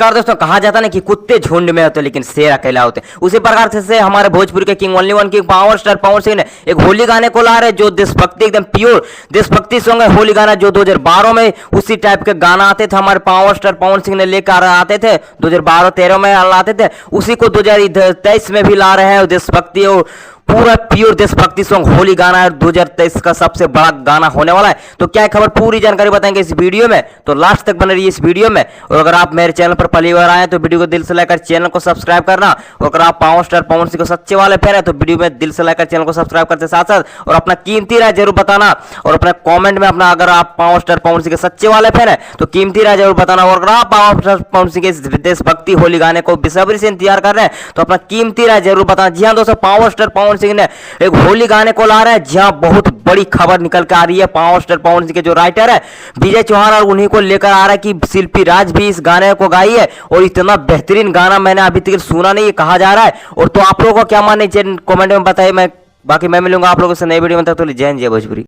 नमस्कार दोस्तों, कहा जाता ना कि कुत्ते झुंड में होते लेकिन शेर अकेला होते। उसी प्रकार से हमारे भोजपुरी के king only one king power star Pawan Singh ने एक होली गाने को ला रहे, जो देशभक्ति एकदम प्योर देशभक्ति सॉन्ग है। होली गाना जो 2012 में उसी टाइप के गाना आते थे, हमारे पावर स्टार पवन सिंह ने लेकर आते थे, 2012-13 में लाते थे, उसी को 2023 में भी ला रहे हैं। देशभक्ति और पूरा प्योर देशभक्ति सॉन्ग होली गाना है, 2023 का सबसे बड़ा गाना होने वाला है। तो क्या है खबर, पूरी जानकारी बताएंगे इस वीडियो में, तो लास्ट तक बने रहिए इस वीडियो में। और अगर आप मेरे चैनल पर पहली बार आए तो वीडियो को दिल से लाइक कर चैनल को सब्सक्राइब करना, और अगर आप पावर स्टार पवन सिंह को सच्चे वाले फैन है तो वीडियो में दिल से लाइक कर चैनल को सब्सक्राइब करते साथ साथ और अपना कीमती राय जरूर बताना, और अपना कॉमेंट में अपना, अगर आप पावर स्टार पवन सिंह के सच्चे वाले फैन है तो कीमती राय जरूर बताना। और अगर आप पावर स्टार पवन सिंह के देशभक्ति होली गाने को बेसब्री से इंतजार कर रहे हैं तो अपना कीमती राय जरूर बताना। जी हाँ दोस्तों, पावर स्टार पवन सिंह ने एक होली गाने को ला रहा है, जहां बहुत बड़ी खबर निकल के आ रही है। पावर स्टार पवन सिंह के जो राइटर है विजय चौहान, और उन्हीं को लेकर आ रहा है कि शिल्पी राज भी इस गाने को गाई है, और इतना बेहतरीन गाना मैंने अभी तक सुना नहीं, कहा जा रहा है। और तो आप लोगों को क्या मानना है कमेंट में बताइए। मैं मिलूंगा आप लोगों से नई वीडियो में, तब तक तो जय हिंद जय भोजपुरी।